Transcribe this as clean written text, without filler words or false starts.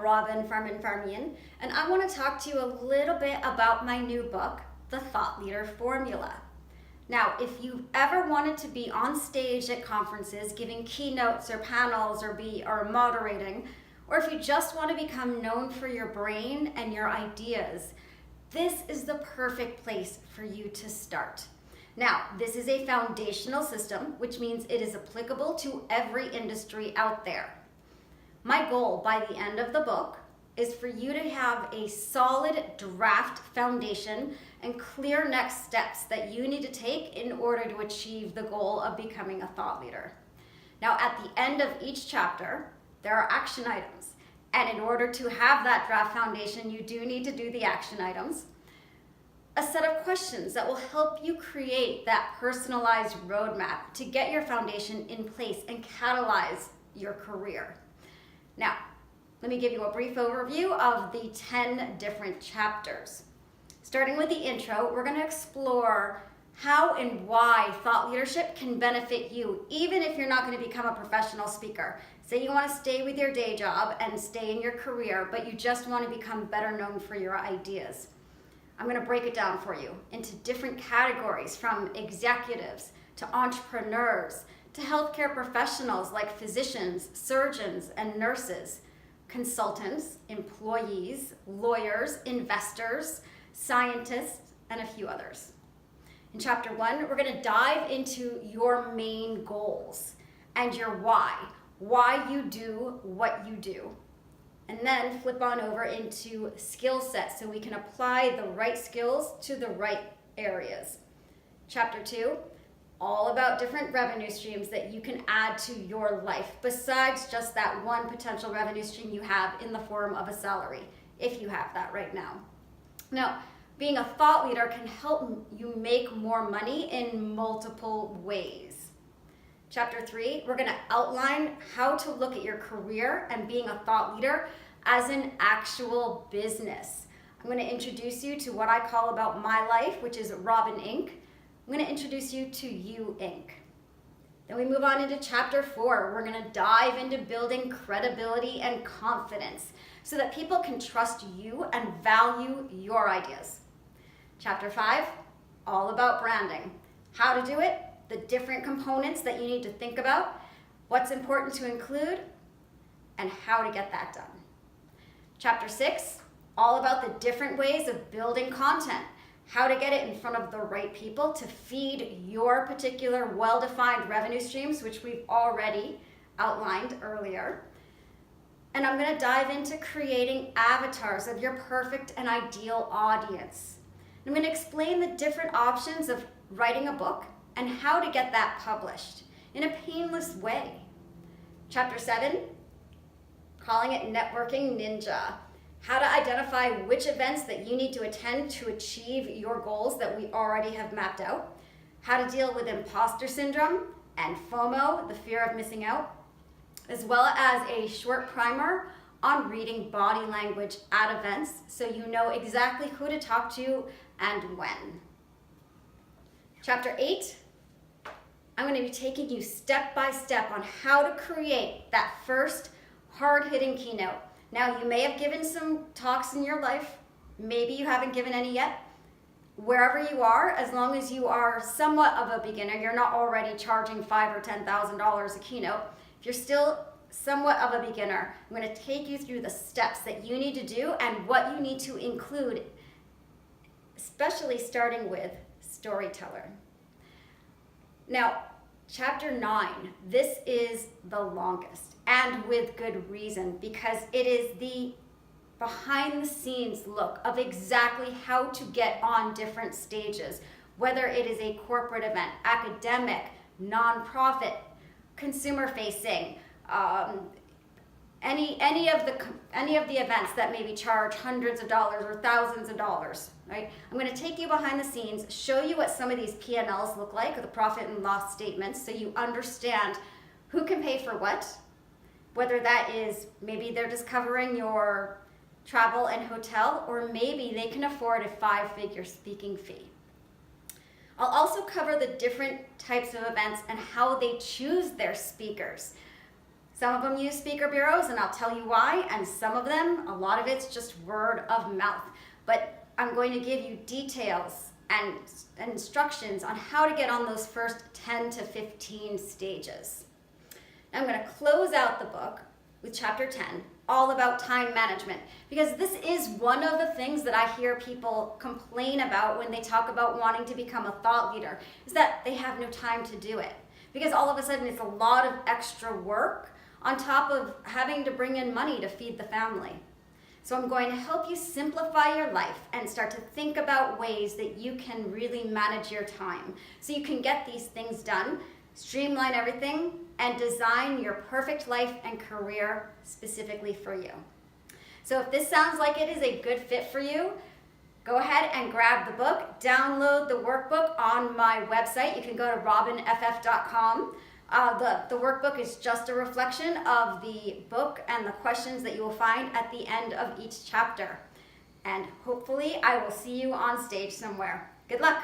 Robin Farmanfarmaian, and I want to talk to you a little bit about my new book, The Thought Leader Formula. Now, if you've ever wanted to be on stage at conferences, giving keynotes or panels or moderating, or if you just want to become known for your brain and your ideas, this is the perfect place for you to start. Now, this is a foundational system, which means it is applicable to every industry out there. My goal by the end of the book is for you to have a solid draft foundation and clear next steps that you need to take in order to achieve the goal of becoming a thought leader. Now, at the end of each chapter, there are action items. And in order to have that draft foundation, you do need to do the action items. A set of questions that will help you create that personalized roadmap to get your foundation in place and catalyze your career. Now, let me give you a brief overview of the 10 different chapters. Starting with the intro, we're going to explore how and why thought leadership can benefit you, even if you're not going to become a professional speaker. Say you want to stay with your day job and stay in your career, but you just want to become better known for your ideas. I'm going to break it down for you into different categories, from executives to entrepreneurs to healthcare professionals like physicians, surgeons, and nurses, consultants, employees, lawyers, investors, scientists, and a few others. In chapter 1, we're going to dive into your main goals and your why you do what you do. And then flip on over into skill sets so we can apply the right skills to the right areas. Chapter 2, all about different revenue streams that you can add to your life besides just that one potential revenue stream you have in the form of a salary, if you have that right now. Now, being a thought leader can help you make more money in multiple ways. Chapter 3, we're going to outline how to look at your career and being a thought leader as an actual business. I'm going to introduce you to what I call about my life, which is Robin Inc. I'm going to introduce you to You Inc. Then we move on into chapter 4. We're going to dive into building credibility and confidence so that people can trust you and value your ideas. Chapter 5, all about branding. How to do it, the different components that you need to think about, what's important to include, and how to get that done. Chapter 6, all about the different ways of building content, how to get it in front of the right people to feed your particular well-defined revenue streams, which we've already outlined earlier. And I'm going to dive into creating avatars of your perfect and ideal audience. I'm going to explain the different options of writing a book and how to get that published in a painless way. Chapter 7, calling it Networking Ninja. How to identify which events that you need to attend to achieve your goals that we already have mapped out. How to deal with imposter syndrome and FOMO, the fear of missing out, as well as a short primer on reading body language at events so you know exactly who to talk to and when. Chapter 8, I'm going to be taking you step by step on how to create that first hard-hitting keynote. Now, you may have given some talks in your life. Maybe you haven't given any yet. Wherever you are, as long as you are somewhat of a beginner, you're not already charging $5,000 or $10,000 a keynote. If you're still somewhat of a beginner, I'm going to take you through the steps that you need to do and what you need to include, especially starting with storyteller. Now, chapter 9, this is the longest, and with good reason, because it is the behind the scenes look of exactly how to get on different stages, whether it is a corporate event, academic, nonprofit, consumer facing, any of the events that maybe charge hundreds of dollars or thousands of dollars, right? I'm going to take you behind the scenes, show you what some of these P&Ls look like, or the profit and loss statements, so you understand who can pay for what, whether that is maybe they're just covering your travel and hotel, or maybe they can afford a 5-figure speaking fee. I'll also cover the different types of events and how they choose their speakers. Some of them use speaker bureaus, and I'll tell you why, and some of them, a lot of it's just word of mouth. But I'm going to give you details and instructions on how to get on those first 10 to 15 stages. Now I'm going to close out the book with chapter 10, all about time management, because this is one of the things that I hear people complain about when they talk about wanting to become a thought leader, is that they have no time to do it. Because all of a sudden it's a lot of extra work on top of having to bring in money to feed the family. So I'm going to help you simplify your life and start to think about ways that you can really manage your time so you can get these things done, streamline everything, and design your perfect life and career specifically for you. So if this sounds like it is a good fit for you, go ahead and grab the book, download the workbook on my website. You can go to robinff.com. The workbook is just a reflection of the book and the questions that you will find at the end of each chapter. And hopefully I will see you on stage somewhere. Good luck.